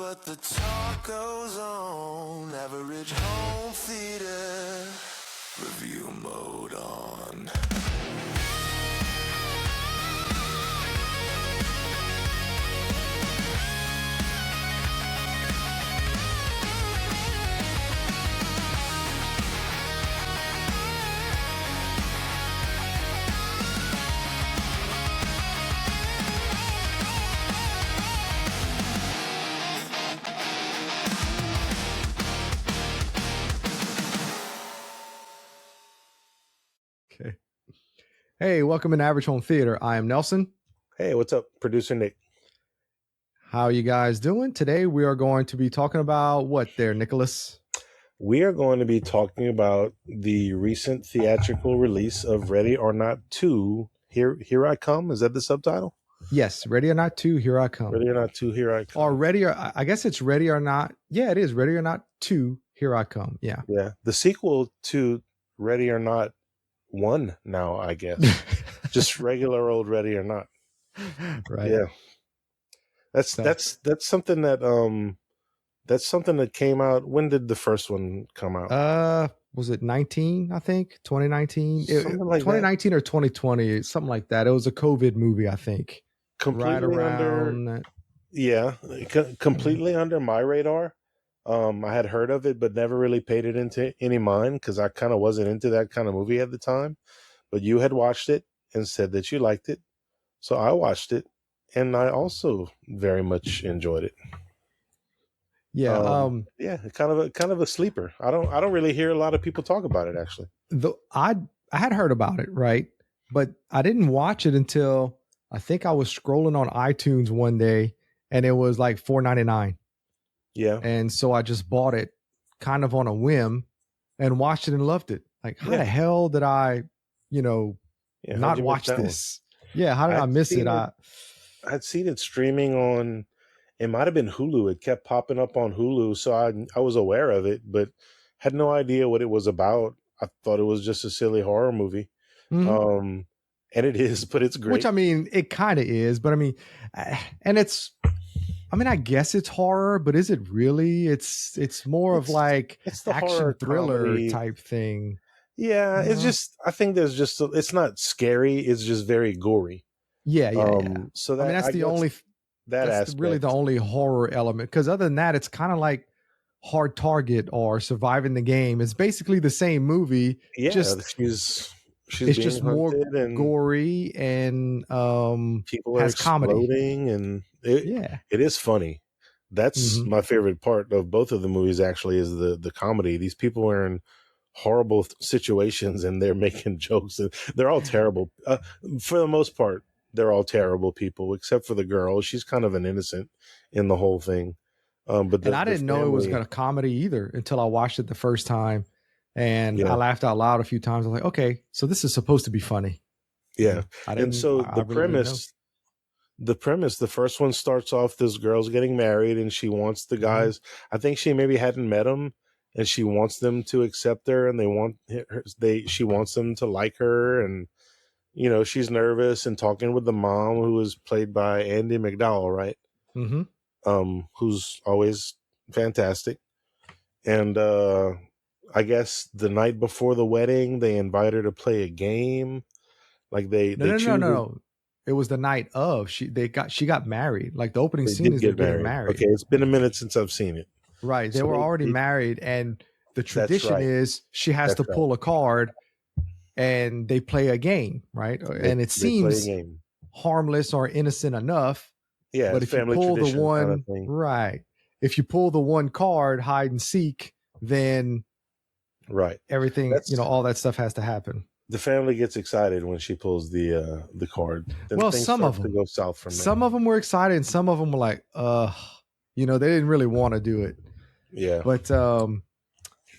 but the talk goes on. Average home theater review mode on. Okay. Hey, welcome in Average Home Theater. I am Nelson. Hey, what's up, producer Nick? How are you guys doing? Today we are going to be talking about what there, Nicholas? We are going to be talking about the recent theatrical release of Ready or Not 2, Here I Come. Is that the subtitle? Yes, Ready or Not 2, Here I Come. Ready or Not 2, Here I Come. Or Ready or, I guess it's Ready or Not. Yeah, it is Ready or Not 2, Here I Come. Yeah. Yeah. The sequel to Ready or Not 1 now, I guess. Just regular old Ready or Not. Right. Yeah. That's something that came out. When did the first one come out? Was it 19, I think? 2019? Something like 2019 or 2020, something like that. It was a COVID movie, I think. Completely completely under my radar. I had heard of it, but never really paid it into any mind because I kind of wasn't into that kind of movie at the time. But you had watched it and said that you liked it. So I watched it and I also very much enjoyed it. Yeah. Kind of a sleeper. I don't really hear a lot of people talk about it actually. I had heard about it, right? But I didn't watch it until I think I was scrolling on iTunes one day and it was like $4.99. Yeah. And so I just bought it kind of on a whim and watched it and loved it. Like, how the hell did I, not watch this? Yeah. How did I miss it? I'd seen it streaming on, it might've been Hulu. It kept popping up on Hulu. So I was aware of it, but had no idea what it was about. I thought it was just a silly horror movie. Mm-hmm. And it is, but it's great. Which, I mean, it kind of is, but I mean, and I guess it's horror, but is it really? It's more of like it's the action thriller comedy type thing. Yeah, it's just, I think there's just, it's not scary. It's just very gory. Yeah. So that, that's really the only horror element. Because other than that, it's kind of like Hard Target or Surviving the Game. It's basically the same movie. Yeah, it's just more gory and people are exploding, and it is funny. That's my favorite part of both of the movies. Actually, is the comedy. These people are in horrible situations and they're making jokes, and they're all terrible. For the most part, they're all terrible people, except for the girl. She's kind of an innocent in the whole thing. But I didn't know it was going to comedy either until I watched it the first time. And I laughed out loud a few times. I was like, okay, so this is supposed to be funny. Yeah. And so the premise, the first one starts off, this girl's getting married and she wants the guys, I think she maybe hadn't met them, and she wants them to accept her, and she wants them to like her. And, she's nervous and talking with the mom, who is played by Andy McDowell, right? Mm-hmm. Who's always fantastic. And, I guess the night before the wedding, they invite her to play a game. Like No. It was the night of. She got married. Like the opening scene is they're getting married. Okay, it's been a minute since I've seen it. Right, they were already married, and the tradition is she has to pull a card, and they play a game, right? And it seems harmless or innocent enough. Yeah, but if you pull the one, right? If you pull the one card, hide and seek, then everything, all that stuff has to happen. The family gets excited when she pulls the card. Then well, some of them go south from some of them were excited, and some of them were like, they didn't really want to do it. Yeah. But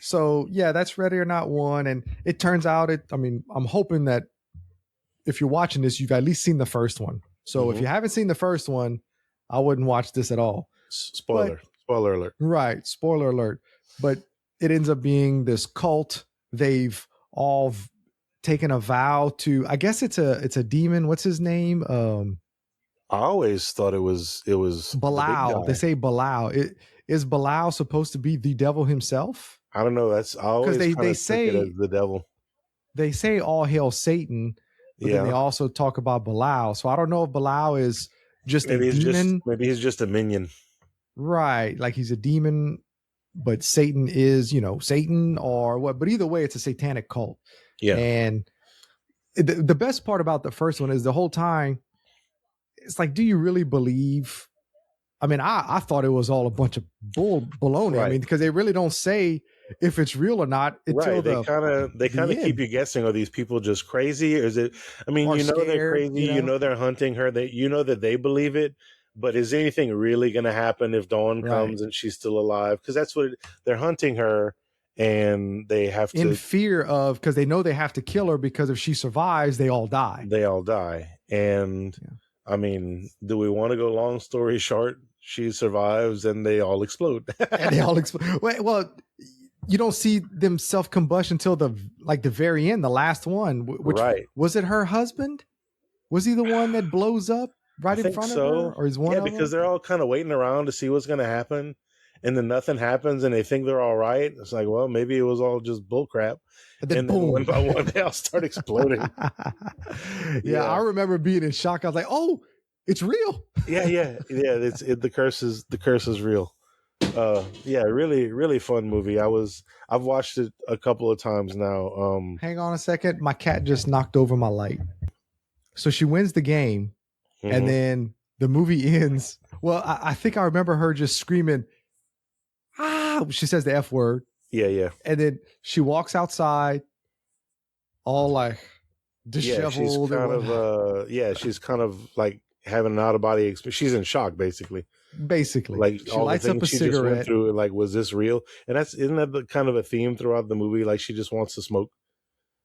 so yeah, that's Ready or Not 1, and it turns out I'm hoping that if you're watching this, you've at least seen the first one. So if you haven't seen the first one, I wouldn't watch this at all. Spoiler alert. Right, spoiler alert. But it ends up being this cult. They've all taken a vow to, I guess it's a demon. What's his name? I always thought it was the big Belial. guy. They say Belial. Is Belial supposed to be the devil himself? I don't know. I Because always kind they of took it as say the devil. they say all hail Satan, but then they Yeah, also talk about Belial. So I don't know if Belial is just a demon, maybe he's just a minion. right? Like he's a demon, but Satan is, Satan or what? But either way, it's a satanic cult. Yeah, And the best part about the first one is the whole time, it's like, do you really believe? I mean, I thought it was all a bunch of baloney. I right. mean, because they really don't say if it's real or not until Right. They kind of keep end. you guessing. Are these people just crazy? Or is it? I mean, Or they're scared, crazy. They're hunting her. That they believe it. But is anything really going to happen if Dawn right? comes and she's still alive? Because that's what they're hunting her, and they have In to. fear of, because they know they have to kill her, because if she survives, they all die. They all die. And Yeah. I mean, do we want to go long story short? She survives, and they all explode. And they all explode. Well, you don't see them self combust until the very end, the last one. Which Right. was it? Her husband? Was he the one that blows up I right in think front of so. her, or is one Yeah, of because them? they're all kind of waiting around to see what's going to happen, and then nothing happens, and they think they're all right. It's like, well, maybe it was all just bull crap, And then and then one boom. by one they all start exploding. Yeah, I Yeah, remember being in shock. I was like, "Oh, it's real." yeah. The curse is real. Yeah, really, really fun movie. I've watched it a couple of times now. Hang on a second. My cat just knocked over my light. So she wins the game, and Mhm. then the movie ends. Well, I think I remember her just screaming, "Ah!" She says the F word, Yeah. and then she walks outside, all like Yeah, she's disheveled and kind of whatnot. she's kind of like having an out of body experience. She's in shock basically. Basically, Like she all the lights up things a she just went cigarette. through, like, was this real? And isn't that the kind of a theme throughout the movie? Like she just wants to smoke.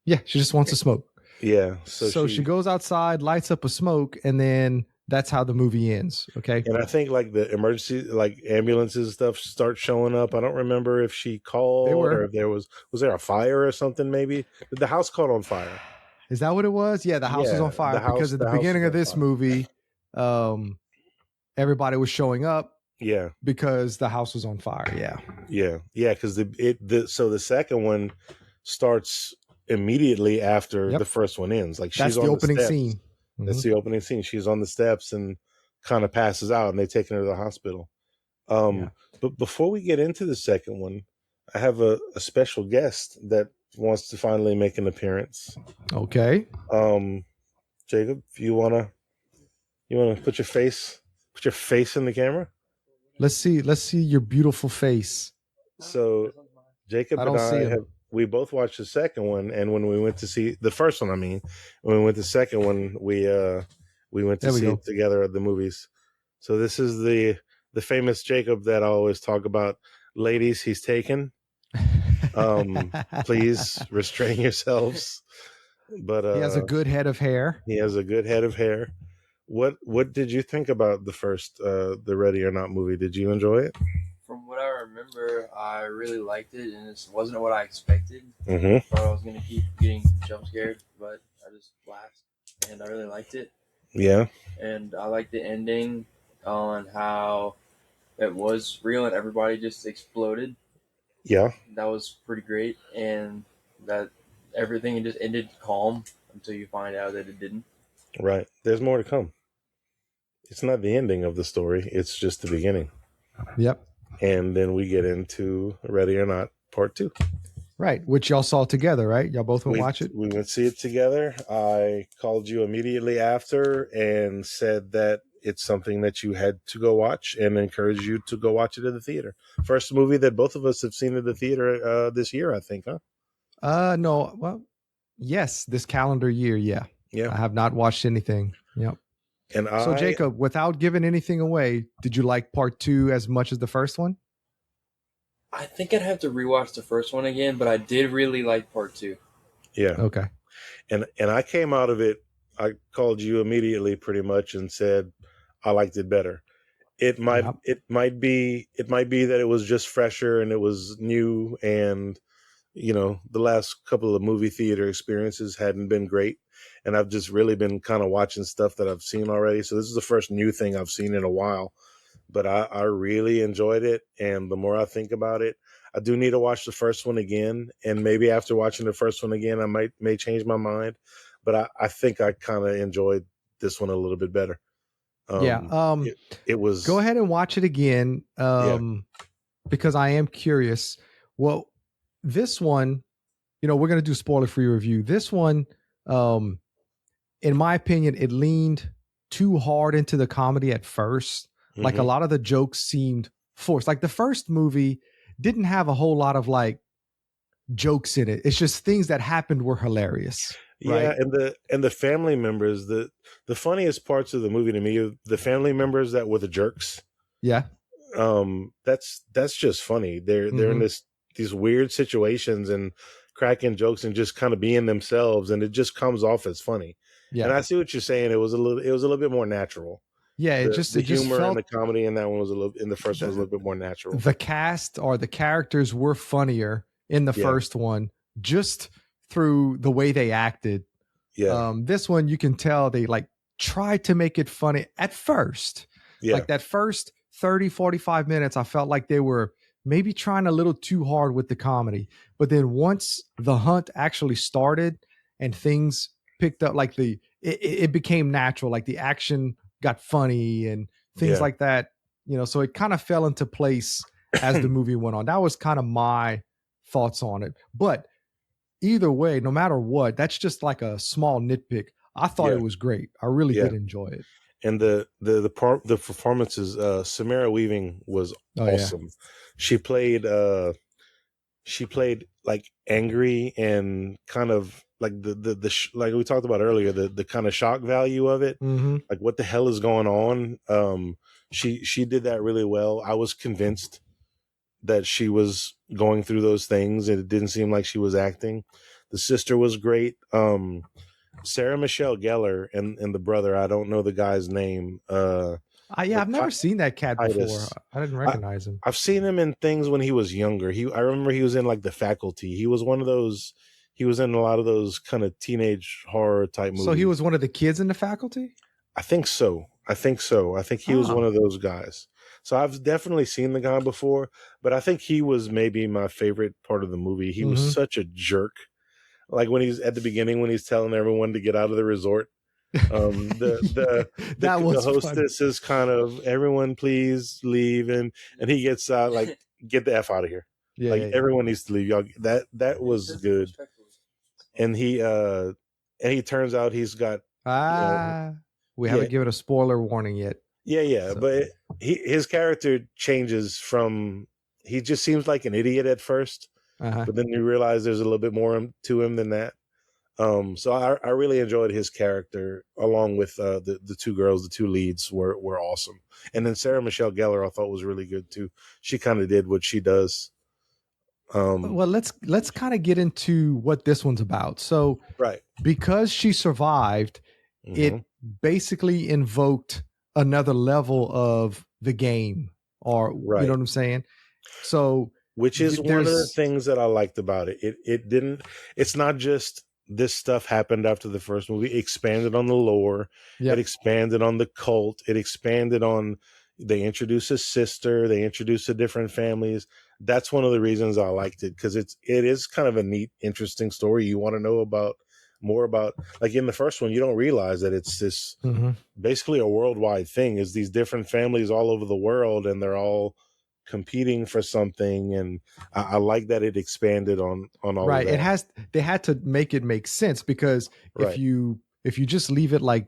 Yeah, she just wants to smoke. Yeah. So So she goes outside, lights up a smoke, and then that's how the movie ends. Okay. and I think like the emergency, like ambulances and stuff start showing up. I don't remember if she They called or were. if was there a fire or something, maybe? Did the house caught on fire? Is that what it was? Yeah, the house was Yeah, on fire because at the the house beginning was of on this fire. movie, um, everybody was showing up Yeah. because the house was on fire. Yeah. Yeah, because the second one starts immediately after the Yep. first one ends. Like That's she's the on the opening steps. scene. That's Mhm. the opening scene. She's on the steps and kind of passes out, and they take her to the hospital. Yeah. But before we get into the second one, I have a special guest that wants to finally make an appearance. Okay. Jacob, you wanna put your face in the camera? Let's see your beautiful face. So Jacob I and don't see I him. we both watched the second one, and when we went to see the first one, when we went to the second one, we went to There we see go. it together at the movies. So this is the famous Jacob that I always talk about. Ladies, he's taken. Please restrain yourselves. But He has a good head of hair. he has a good head of hair. What did you think about the first the Ready or Not movie? Did you enjoy it? From what I remember, I really liked it, and it wasn't what I expected. Mm-hmm. I thought I was going to keep getting jump scared, but I just laughed, and I really liked it. Yeah. And I liked the ending on how it was real and everybody just exploded. Yeah. That was pretty great, and that everything just ended calm until you find out that it didn't. Right. There's more to come. It's not the ending of the story. It's just the beginning. Yep. And then we get into Ready or Not Part 2. Right. Which y'all saw together, right? Y'all both went watch it. We went see it together. I called you immediately after and said that it's something that you had to go watch and encouraged you to go watch it at the theater. First movie that both of us have seen at the theater this year, I think, huh? No. Well, yes, this calendar year. Yeah. Yeah. I have not watched anything. Yep. And So Jacob, without giving anything away, did you like part 2 as much as the first one? I think I'd have to rewatch the first one again, but I did really like part 2. Yeah. Okay. And I came out of it, I called you immediately pretty much and said I liked it better. It might be that it was just fresher and it was new and the last couple of movie theater experiences hadn't been great. And I've just really been kind of watching stuff that I've seen already. So this is the first new thing I've seen in a while. But I really enjoyed it. And the more I think about it, I do need to watch the first one again. And maybe after watching the first one again, I may change my mind. But I think I kind of enjoyed this one a little bit better. It was. Go ahead and watch it again. Because I am curious. Well, this one, we're going to do spoiler-free review. This one, in my opinion, it leaned too hard into the comedy at first. Mm-hmm. Like a lot of the jokes seemed forced. Like the first movie didn't have a whole lot of like jokes in it. It's just things that happened were hilarious. Right? Yeah, and the family members, the funniest parts of the movie to me, the family members that were the jerks. Yeah. That's just funny. They're in these weird situations and cracking jokes and just kind of being themselves, and it just comes off as funny. Yeah. And I see what you're saying. It was a little bit more natural. Yeah, the humor and the comedy in that one was in the first one was a little bit more natural. The cast or the characters were funnier in the first one, just through the way they acted. Yeah. This one you can tell they like tried to make it funny at first. Yeah. Like that first 30, 45 minutes, I felt like they were maybe trying a little too hard with the comedy. But then once the hunt actually started and things picked up, like it became natural, like the action got funny and things like that, so it kind of fell into place as the movie went on. That was kind of my thoughts on it. But either way, no matter what, that's just like a small nitpick. I thought it was great. I really did enjoy it. And the performances, Samara Weaving was awesome. Yeah. She played like angry and kind of like the like we talked about earlier, the kind of shock value of it. Mm-hmm. Like what the hell is going on? She did that really well. I was convinced that she was going through those things, and it didn't seem like she was acting. The sister was great. Sarah Michelle Gellar and the brother, I don't know the guy's name. I've never seen that cat before. I didn't recognize him. I've seen him in things when he was younger. I remember he was in like The Faculty. He was one of those. He was in a lot of those kind of teenage horror type movies. So he was one of the kids in The Faculty? I think so. I think he was one of those guys. So I've definitely seen the guy before, but I think he was maybe my favorite part of the movie. He was such a jerk. Like when he's at the beginning, when he's telling everyone to get out of the resort. The hostess is kind of, everyone please leave, and he gets out like, get the F out of here. Everyone needs to leave. Y'all, that was good. And he turns out he's got we haven't given a spoiler warning yet. So. But his character changes from, he just seems like an idiot at first, but then you realize there's a little bit more to him than that. So I really enjoyed his character, along with the two girls. The two leads were awesome, and then Sarah Michelle Gellar I thought was really good too. She kind of did what she does. Well, let's kind of get into what this one's about. So, because she survived, it basically invoked another level of the game, or you know what I'm saying? So, which is one of the things that I liked about it. It's not just this stuff happened after the first movie. It expanded on the lore. It expanded on the cult. It expanded on, they introduced a sister. They introduced the different families. That's one of the reasons I liked it, because it is kind of a neat, interesting story. You want to know more about, like in the first one, you don't realize that it's this basically a worldwide thing. Is these different families all over the world, and they're all competing for something, and I like that it expanded on all of that. They had to make it make sense, because if you just leave it like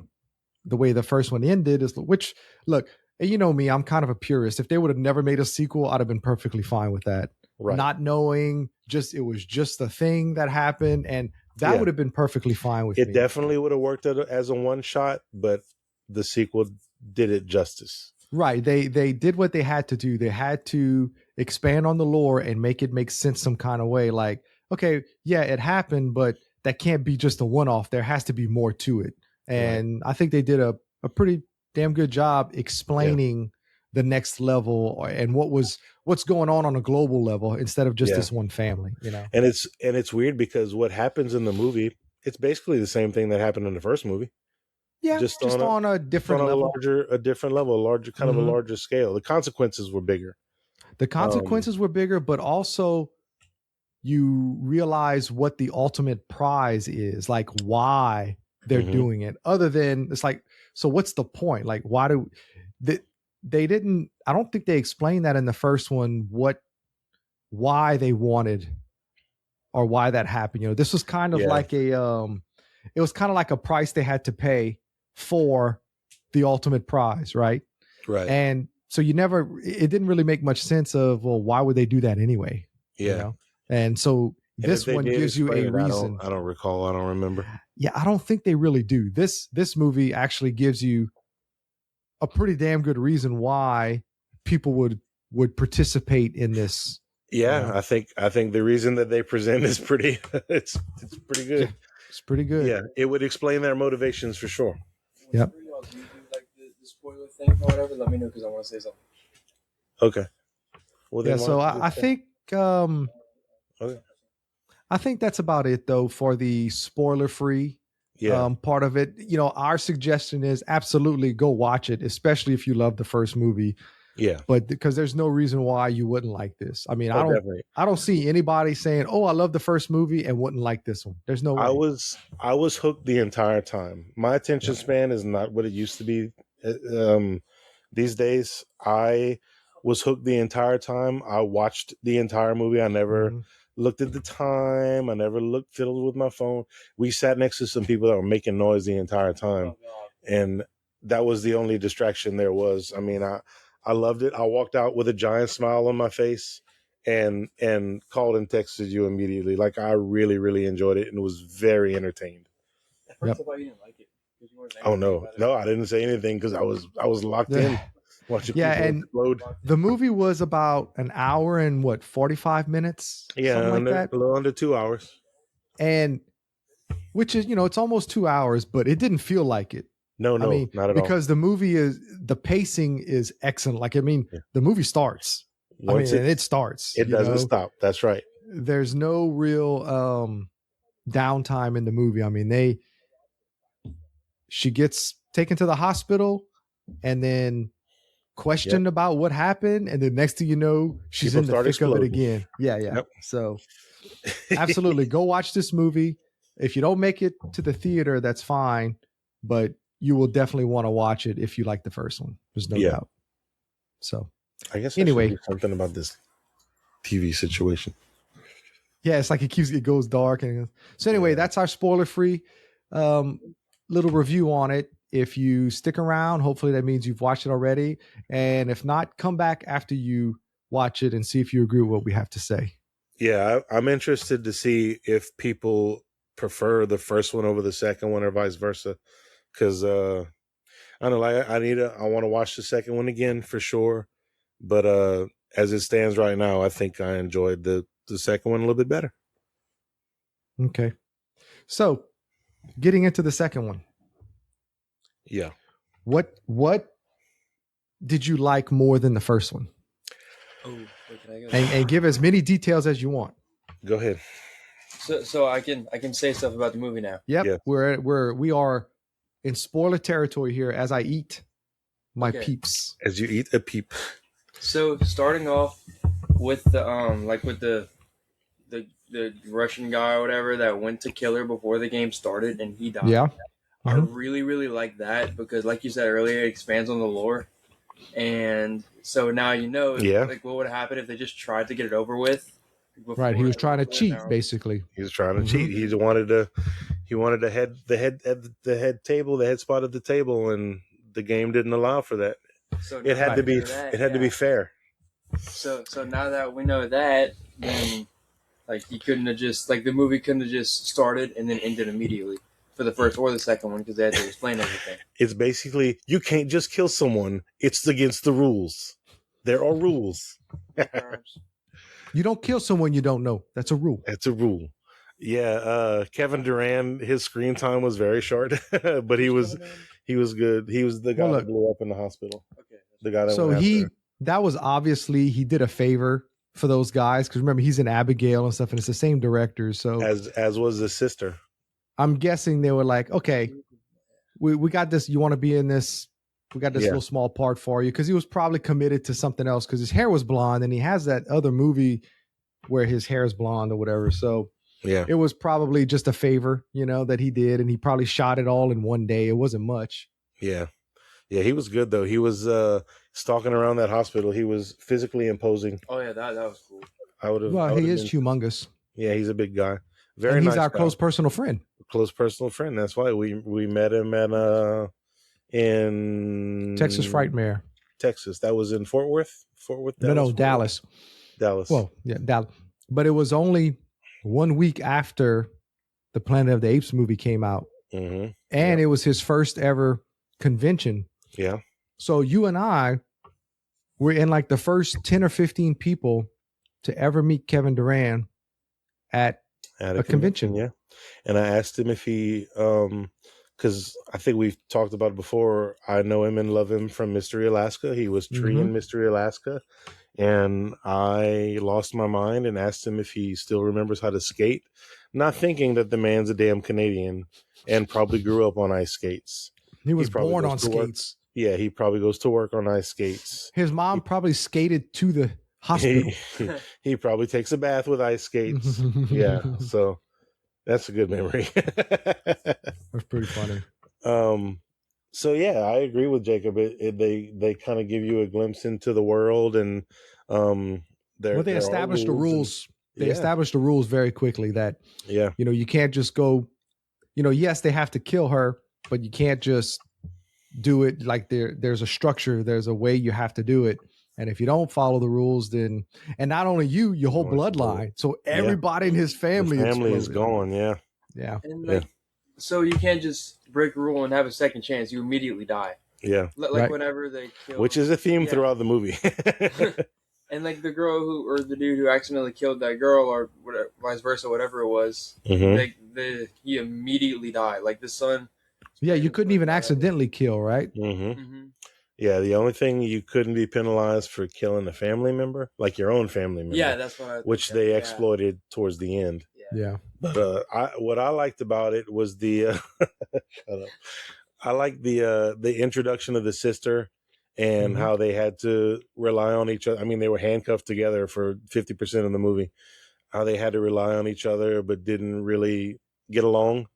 the way the first one ended, which look, you know me, I'm kind of a purist. If they would have never made a sequel, I'd have been perfectly fine with that. Not knowing, it was just a thing that happened, and that would have been perfectly fine with me. It definitely would have worked as a one shot, but the sequel did it justice. Right. They did what they had to do. They had to expand on the lore and make it make sense some kind of way. Like, okay, yeah, it happened, but that can't be just a one-off. There has to be more to it. And I think they did a pretty damn good job explaining the next level and what's going on a global level instead of just this one family, you know. And it's weird because what happens in the movie, it's basically the same thing that happened in the first movie. Yeah, just on a different level. A different level, a larger kind of a larger scale. The consequences were bigger. The consequences were bigger, but also you realize what the ultimate prize is, like why they're doing it. Other than it's like, so what's the point? Like, why do they didn't? I don't think they explained that in the first one. Why they wanted or why that happened. You know, this was kind of like it was kind of like a price they had to pay for the ultimate prize, right? Right. And so it didn't really make much sense of, well, why would they do that anyway? Yeah. You know? And so this one gives you a reason. I don't recall. I don't remember. Yeah, I don't think they really do. This movie actually gives you a pretty damn good reason why people would participate in this. Yeah, you know? I think the reason that they present is pretty it's pretty good. Yeah, it's pretty good. Yeah, it would explain their motivations for sure. Yep. Do you do like the spoiler thing or whatever? Let me know because I want to say something. Okay. Well, yeah, so I think okay. I think that's about it though for the spoiler free part of it. You know, our suggestion is absolutely go watch it, especially if you love the first movie. Yeah. But because there's no reason why you wouldn't like this. I mean, definitely. I don't see anybody saying, "Oh, I love the first movie" and wouldn't like this one. There's no way. I was hooked the entire time. My attention span is not what it used to be. These days, I was hooked the entire time. I watched the entire movie. I never looked at the time. I never fiddled with my phone. We sat next to some people that were making noise the entire time, and that was the only distraction there was. I mean, I loved it. I walked out with a giant smile on my face and called and texted you immediately. Like, I really, really enjoyed it and was very entertained. At first, I thought you didn't like it. Oh, no. No, I didn't say anything because I was locked in watching people explode. The movie was about an hour and 45 minutes? Yeah, like that. A little under 2 hours. And which is, it's almost 2 hours, but it didn't feel like it. No, not at all. Because the pacing is excellent. Like, I mean, the movie starts. It starts. It doesn't stop. That's right. There's no real downtime in the movie. I mean, she gets taken to the hospital and then questioned about what happened. And the next thing you know, she's People in the thick exploding. of it again. Yeah. Yep. So absolutely go watch this movie. If you don't make it to the theater, that's fine. But you will definitely want to watch it if you like the first one. There's no doubt. So I guess anyway, I should do something about this TV situation. Yeah, it's like it goes dark. So anyway, that's our spoiler free little review on it. If you stick around, hopefully that means you've watched it already. And if not, come back after you watch it and see if you agree with what we have to say. Yeah, I'm interested to see if people prefer the first one over the second one or vice versa. Because I don't know, I want to watch the second one again for sure. But as it stands right now, I think I enjoyed the second one a little bit better. Okay. So getting into the second one. Yeah. What did you like more than the first one? Oh, wait, can I go? And give as many details as you want. Go ahead. So I can say stuff about the movie now. Yep. Yeah. We are in spoiler territory here as I eat my peeps. As you eat a peep. So starting off with the Russian guy or whatever that went to kill her before the game started and he died. Yeah. I really, really like that because like you said earlier, it expands on the lore. And so now like what would happen if they just tried to get it over with. Right. He was trying to cheat, basically. He was trying to cheat. He wanted to the head spot at the table, and the game didn't allow for that. So it had to be fair. So now that we know that, then like he couldn't have just the movie couldn't have just started and then ended immediately for the first or the second one because they had to explain everything. It's basically you can't just kill someone. It's against the rules. There are rules. You don't kill someone you don't know. That's a rule. That's a rule. Yeah, Kevin Durant, his screen time was very short, but he was good. He was the guy that blew up in the hospital. Okay. The guy that So went after her. that was obviously he did a favor for those guys because remember he's in Abigail and stuff, and it's the same director. So as was the sister. I'm guessing they were like, okay, we got this. You want to be in this? We got this Yeah. little small part for you because he was probably committed to something else because his hair was blonde and he has that other movie where his hair is blonde or whatever. So Yeah. it was probably just a favor, that he did, and he probably shot it all in one day. It wasn't much. Yeah. Yeah, he was good though. He was stalking around that hospital. He was physically imposing. Oh yeah, that was cool. I would have. Well, he is humongous. Yeah, he's a big guy. Very and he's nice our guy. close personal friend. Close personal friend. That's why we met him at in Texas Frightmare. Texas. That was in Fort Worth. No, Fort Dallas. Worth? Dallas. Well, yeah, Dallas. But it was only 1 week after the Planet of the Apes movie came out. Mm-hmm. And it was his first ever convention. Yeah. So you and I were in like the first 10 or 15 people to ever meet Kevin Durant at a convention. Yeah. And I asked him if he because I think we've talked about it before. I know him and love him from Mystery Alaska. He was Tree in Mystery Alaska. And I lost my mind and asked him if he still remembers how to skate, not thinking that the man's a damn Canadian and probably grew up on ice skates. He was born on skates. Yeah, he probably goes to work on ice skates. His mom probably skated to the hospital. He probably takes a bath with ice skates. Yeah, so that's a good memory. That's pretty funny. So yeah, I agree with Jacob. They kind of give you a glimpse into the world, and they established the rules. They established the rules very quickly that you can't just go. Yes, they have to kill her, but you can't just do it like there's a structure. There's a way you have to do it. And if you don't follow the rules, then, and not only your whole bloodline. So everybody in his family is gone. Yeah. Yeah. And so you can't just break a rule and have a second chance. You immediately die. Yeah. Like whenever they kill. Which is a theme throughout the movie. And like the girl or the dude who accidentally killed that girl or whatever, vice versa, whatever it was, he immediately died. Like the son. Yeah, you couldn't even accidentally kill, right? Yeah, the only thing you couldn't be penalized for killing a family member, like your own family member. Yeah, that's what which they exploited towards the end. Yeah. But what I liked about it was the shut up. I like the introduction of the sister and how they had to rely on each other. I mean, they were handcuffed together for 50% of the movie. How they had to rely on each other but didn't really get along.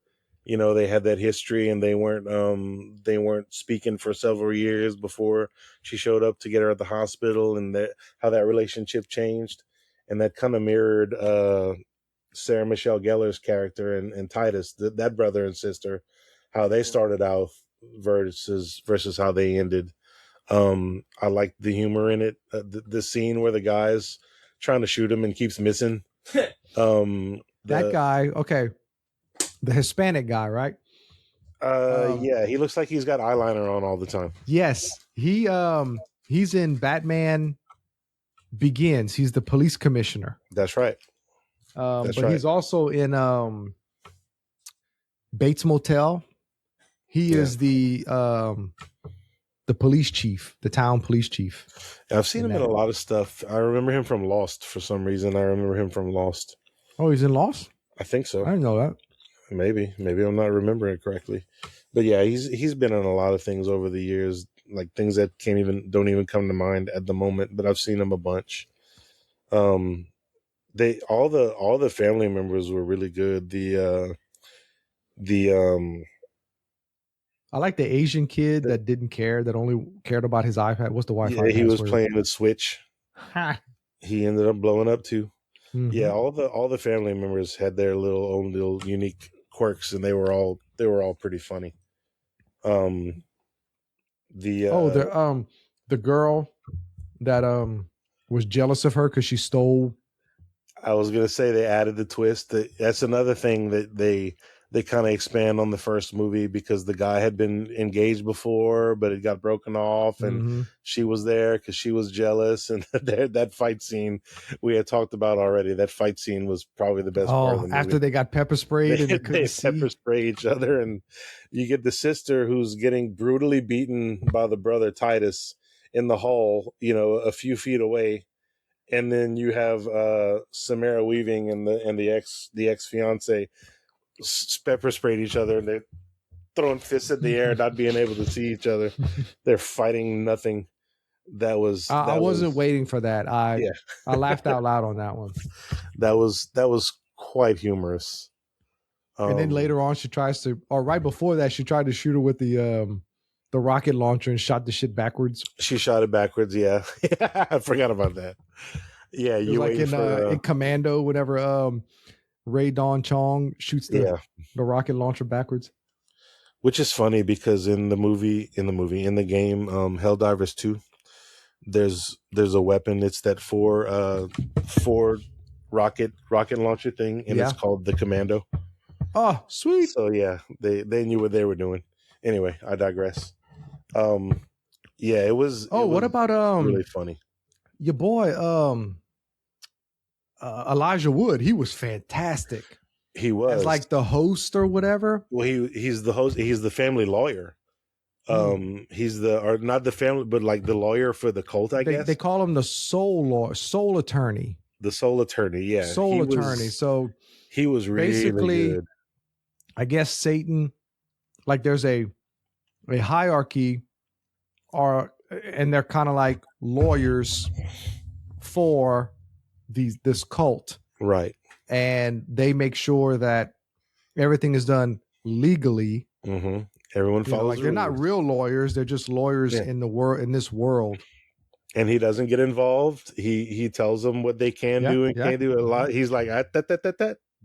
They had that history, and they weren't speaking for several years before she showed up to get her at the hospital, and how that relationship changed, and that kind of mirrored Sarah Michelle Gellar's character and Titus, that brother and sister, how they started out versus how they ended. I liked the humor in it. The scene where the guy's trying to shoot him and keeps missing. That guy, okay. The Hispanic guy, right? Yeah, he looks like he's got eyeliner on all the time. Yes, he's in Batman Begins. He's the police commissioner. That's right. He's also in Bates Motel. He is the police chief, the town police chief. I've seen him in a lot of stuff. I remember him from Lost for some reason. Oh, he's in Lost? I think so. I didn't know that. Maybe I'm not remembering it correctly, but yeah, he's been in a lot of things over the years, like things that don't even come to mind at the moment. But I've seen him a bunch. All the family members were really good. I like the Asian kid that didn't care, that only cared about his iPad. What's the Wi-Fi? Yeah, he was playing the Switch. He ended up blowing up too. Yeah, all the family members had their own little unique quirks, and they were all pretty funny. The girl that was jealous of her because she stole. I was gonna say they added the twist. That's another thing that they kind of expand on the first movie, because the guy had been engaged before, but it got broken off, and she was there because she was jealous. And that fight scene we had talked about already. That fight scene was probably the best part of the movie. After they got pepper sprayed and they pepper spray each other, and you get the sister who's getting brutally beaten by the brother Titus in the hall, a few feet away, and then you have Samara Weaving and the ex fiance pepper sprayed each other, and they're throwing fists in the air, not being able to see each other. They're fighting nothing. That was. I wasn't waiting for that. I laughed out loud on that one. That was quite humorous. And then later on, right before that, she tried to shoot her with the rocket launcher and shot the shit backwards. She shot it backwards. Yeah, I forgot about that. Yeah, you like in Commando, whenever Ray Dawn Chong shoots the rocket launcher backwards. Which is funny because in the game, Helldivers 2, there's a weapon. It's that four rocket launcher thing, and it's called the Commando. Oh, sweet. So yeah, they knew what they were doing. Anyway, I digress. It was. What about really funny? Your boy, Elijah Wood. He was fantastic. He was as like the host or whatever. Well, he's the host. He's the family lawyer. He's not the family, but like the lawyer for the cult. I guess they call him the soul attorney. The soul attorney, yeah, soul attorney. So he was really basically good. I guess Satan, like there's a hierarchy, and they're kind of like lawyers for this cult, right? And they make sure that everything is done legally. Mm-hmm. Everyone follows. Like they're not real lawyers; they're just lawyers in this world. And he doesn't get involved. He tells them what they can do and can't do. A lot. He's like,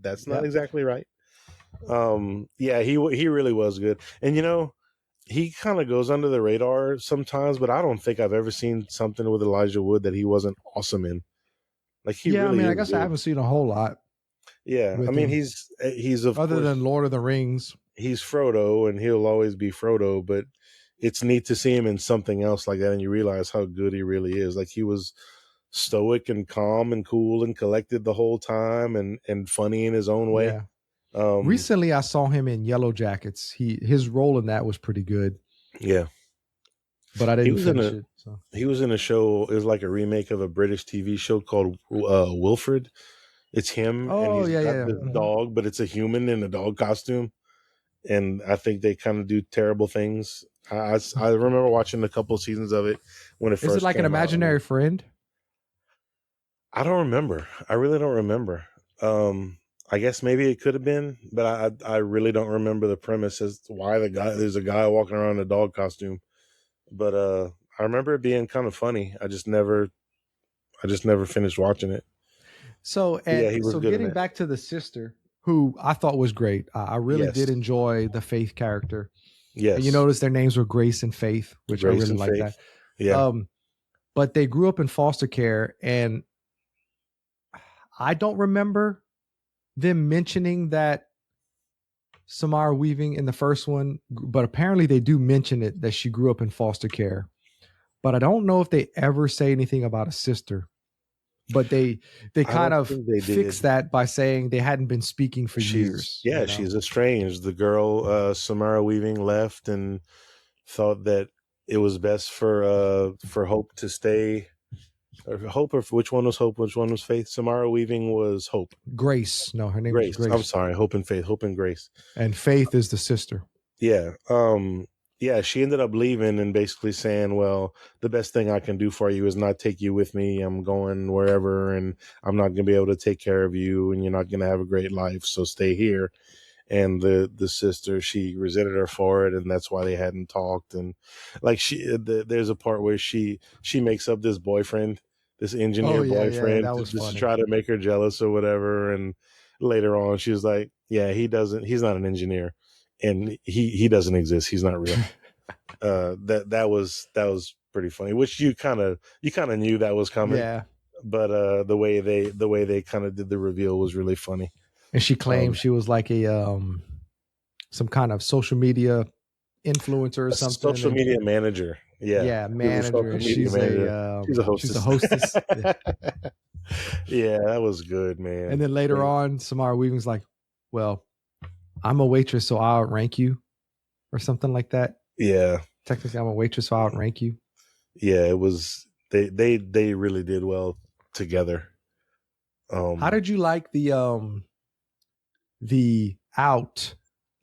that's not exactly right. He really was good. And he kind of goes under the radar sometimes, but I don't think I've ever seen something with Elijah Wood that he wasn't awesome in. Like I guess I haven't seen a whole lot. Yeah, I mean he's other than Lord of the Rings. He's Frodo, and he'll always be Frodo. But it's neat to see him in something else like that, and you realize how good he really is. Like he was stoic and calm and cool and collected the whole time, and funny in his own way. Yeah. Recently, I saw him in Yellow Jackets. His role in that was pretty good. Yeah, but I didn't finish it. So. He was in a show. It was like a remake of a British TV show called Wilfred. It's him, and he's got this dog, but it's a human in a dog costume. And I think they kind of do terrible things. I remember watching a couple of seasons of it when it first. Is it like an imaginary friend? I don't remember. I really don't remember. I guess maybe it could have been, but I really don't remember the premise as to why there's a guy walking around in a dog costume. But I remember it being kind of funny. I just never finished watching it. So getting back to the sister, who I thought was great. I really did enjoy the Faith character. Yes. And you notice their names were Grace and Faith, which Grace I really like that. Yeah. But they grew up in foster care, and I don't remember them mentioning that Samara Weaving in the first one, but apparently they do mention it, that she grew up in foster care. But I don't know if they ever say anything about a sister. But they kind of fixed that by saying they hadn't been speaking for years. Yeah, she's estranged. The girl, Samara Weaving, left and thought that it was best for Hope to stay. Or Hope, or which one was Hope? Which one was Faith? Samara Weaving was Hope. Grace. No, her name is Grace. I'm sorry, Hope and Faith. Hope and Grace. And Faith is the sister. Yeah. Yeah, she ended up leaving and basically saying, well, the best thing I can do for you is not take you with me. I'm going wherever, and I'm not going to be able to take care of you, and you're not going to have a great life, so stay here. And the sister, she resented her for it, and that's why they hadn't talked. And like there's a part where she makes up this boyfriend, this engineer boyfriend, to try to make her jealous or whatever. And later on, she was like, yeah, he's not an engineer. And he doesn't exist. He's not real. That was pretty funny. Which you kind of knew that was coming. Yeah. But the way they kind of did the reveal was really funny. And she claimed she was like a some kind of social media influencer or something. Social media manager. Yeah. Yeah, manager. She's a hostess. She's a hostess. Yeah, that was good, man. And then later on, Samara Weaving's like, well, I'm a waitress, so I'll outrank you, or something like that. Yeah. Technically, I'm a waitress, so I'll outrank you. Yeah, it was they really did well together. How did you like the out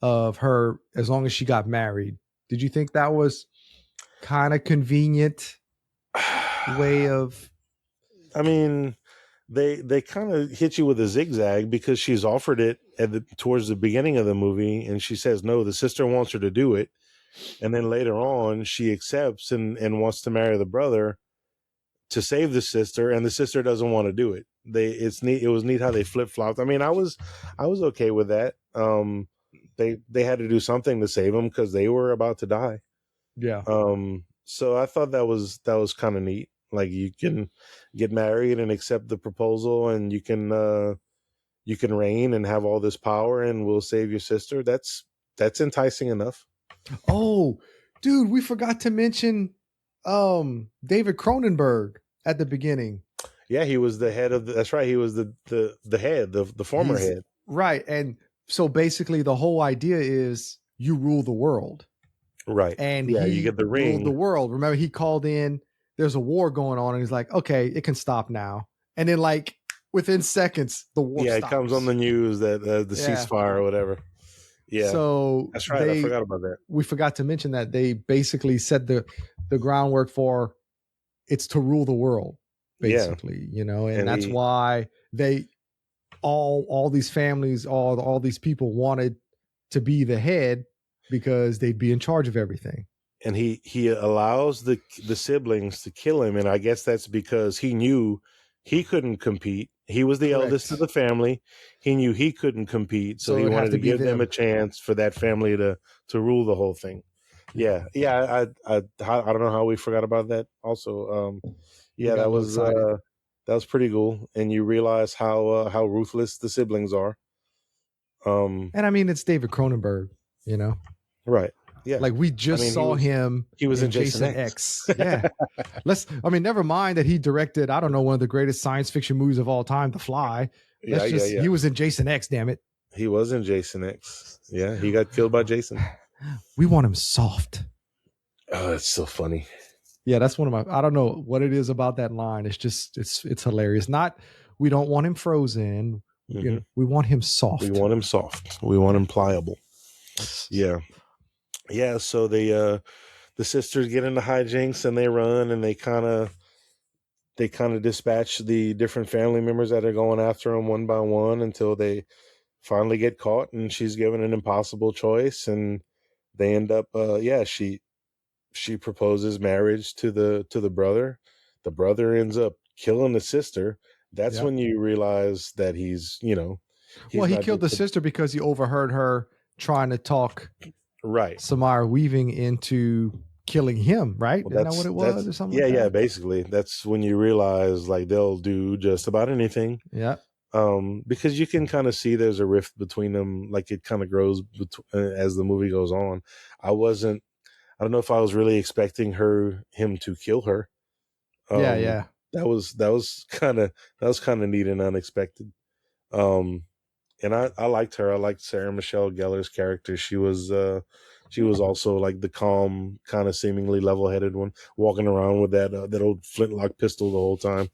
of her as long as she got married? Did you think that was kind of convenient way of I mean, they kind of hit you with a zigzag because she's offered it towards the beginning of the movie, and she says no. The sister wants her to do it, and then later on she accepts and wants to marry the brother to save the sister, and the sister doesn't want to do it. It's neat. It was neat how they flip flopped. I mean, I was okay with that. They had to do something to save them because they were about to die. yeah. So I thought that was kind of neat. Like, you can get married and accept the proposal, and you can reign and have all this power, and we'll save your sister. That's enticing enough. Oh, dude, we forgot to mention David Cronenberg at the beginning. Yeah, he was the head of that's right. He was the head, the former head. Right. And so basically the whole idea is you rule the world. Right. And yeah, he you get the ruled ring. the world. Remember, he called in, there's a war going on, and he's like, okay, it can stop now. And then, like, within seconds, the war Yeah, stops. it comes on the news that the ceasefire or whatever. Yeah. So That's right. I forgot about that. We forgot to mention that they basically set the groundwork for it's to rule the world, basically, you know, and that's why they all these families, all these people wanted to be the head because they'd be in charge of everything. And he allows the siblings to kill him, and I guess that's because he knew he couldn't compete. He was the eldest of the family. He knew he couldn't compete, so he wanted to give them a chance for that family to rule the whole thing. Yeah. I don't know how we forgot about that. Also, that was pretty cool, and you realize how ruthless the siblings are. And I mean, it's David Cronenberg, you know, right? Yeah, like we just saw him. He was in Jason X. Yeah, never mind that he directed, I don't know, one of the greatest science fiction movies of all time, The Fly. He was in Jason X. Damn it, he was in Jason X. Yeah, he got killed by Jason. We want him soft. Oh, that's so funny. Yeah, that's one of my. I don't know what it is about that line. It's just it's hilarious. Not we don't want him frozen. Mm-hmm. You know, we want him soft. We want him soft. We want him pliable. Yeah. Yeah, so the sisters get into hijinks and they run, and they kind of dispatch the different family members that are going after them one by one until they finally get caught, and she's given an impossible choice, and they end up she proposes marriage to the brother. The brother ends up killing the sister. That's when you realize that he's he killed the sister because he overheard her trying to talk Samara Weaving into killing him, right? Isn't that what it was or something? Yeah, basically. That's when you realize, like, they'll do just about anything. Yeah. Because you can kind of see there's a rift between them, like it kind of grows as the movie goes on. I don't know if I was really expecting him to kill her. Yeah. That was kind of neat and unexpected. And I liked her. I liked Sarah Michelle Gellar's character. She was also like the calm, kind of seemingly level-headed one, walking around with that old flintlock pistol the whole time.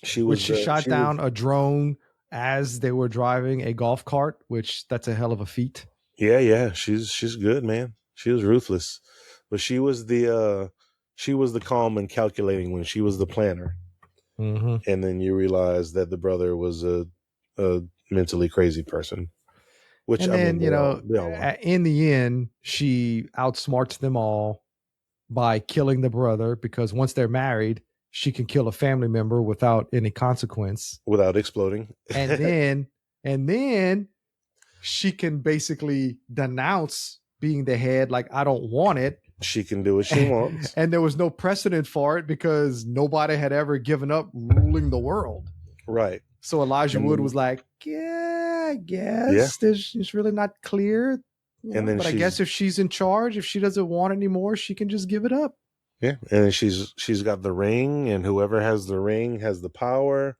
She shot down a drone as they were driving a golf cart, which that's a hell of a feat. Yeah. She's good, man. She was ruthless, but she was the calm and calculating one. She was the planner. Mm-hmm. And then you realize that the brother was a mentally crazy person. Which, and then, in the end, she outsmarts them all by killing the brother, because once they're married, she can kill a family member without any consequence, without exploding. and then she can basically denounce being the head. Like, I don't want it. She can do what she wants. And there was no precedent for it because nobody had ever given up ruling the world. Right. So Elijah Wood was like, I guess it's really not clear. But I guess if she's in charge, if she doesn't want it anymore, she can just give it up. Yeah. And she's got the ring, and whoever has the ring has the power.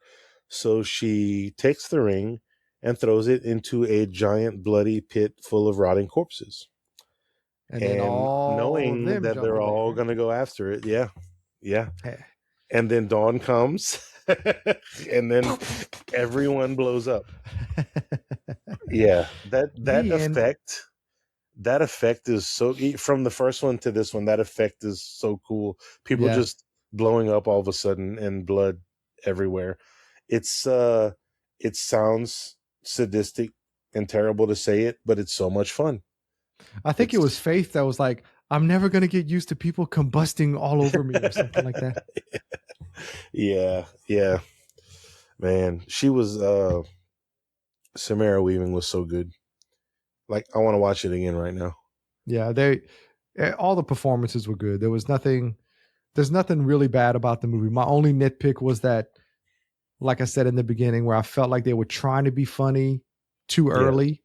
So she takes the ring and throws it into a giant bloody pit full of rotting corpses. and then all of knowing them that jump they're away, all right? going to go after it. Yeah. Yeah. Eh. And then dawn comes and then everyone blows up. Yeah. The That effect is so, from the first one to this one, that effect is so cool. People Yeah. just blowing up all of a sudden and blood everywhere. It's it sounds sadistic and terrible to say it, but it's so much fun. I think it It's was Faith that was like, I'm never going to get used to people combusting all over me or something like that. Yeah, yeah. Man, she was Samara Weaving was so good. Like, I want to watch it again right now. Yeah, all the performances were good. There's nothing really bad about the movie. My only nitpick was that, like I said in the beginning, where I felt like they were trying to be funny too early.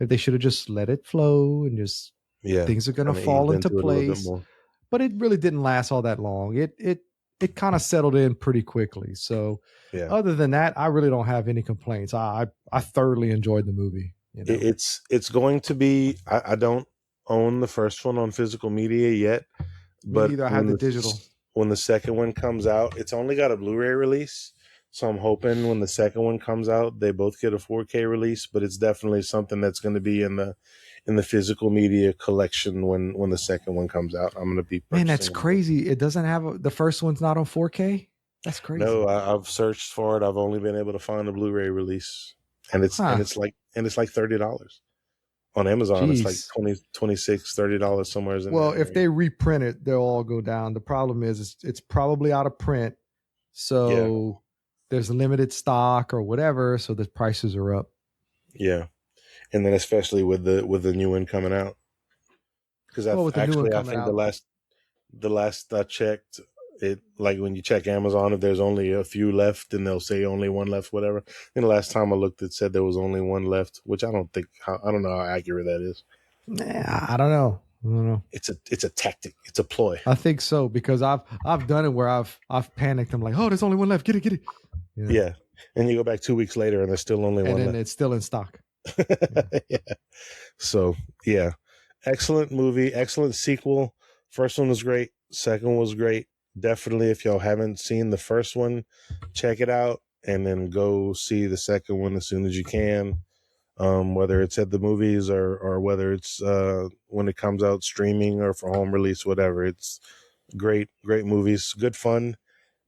That they should have just let it flow and just things are going to fall into place. But it really didn't last all that long. It kind of settled in pretty quickly. So other than that, I really don't have any complaints. I thoroughly enjoyed the movie. You know? It's going to be. I don't own the first one on physical media yet, but neither. I have the digital. When the second one comes out, it's only got a Blu-ray release. So I'm hoping when the second one comes out, they both get a 4K release. But it's definitely something that's going to be in the physical media collection when the second one comes out. I'm going to be purchasing. Man, that's crazy. It doesn't have the first one's not on 4K. That's crazy. No, I've searched for it. I've only been able to find a Blu-ray release, and it's like $30 on Amazon. Jeez. It's like $26, $30 somewhere. Well, if they reprint it, they'll all go down. The problem is it's probably out of print, so there's limited stock or whatever, so the prices are up. Yeah, and then especially with the new one coming out, because I think the last I checked, it, like when you check Amazon, if there's only a few left, and they'll say only one left, whatever. And the last time I looked, it said there was only one left, which I don't know how accurate that is. Nah, I don't know. It's a tactic. It's a ploy. I think so, because I've done it where I've panicked. I'm like, oh, there's only one left. Get it. Yeah. And you go back 2 weeks later and there's still only one left. And it's still in stock. Yeah. So, yeah. Excellent movie. Excellent sequel. First one was great. Second one was great. Definitely, if y'all haven't seen the first one, check it out and then go see the second one as soon as you can. Whether it's at the movies or whether it's when it comes out streaming or for home release, whatever. It's great movies. Good fun.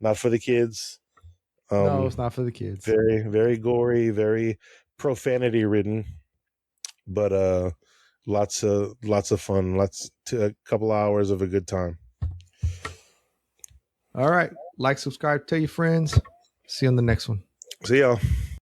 Not for the kids. No, it's not for the kids. Very, very gory, very profanity ridden, but lots of fun. A couple hours of a good time. All right, like, subscribe, tell your friends. See you on the next one. See y'all.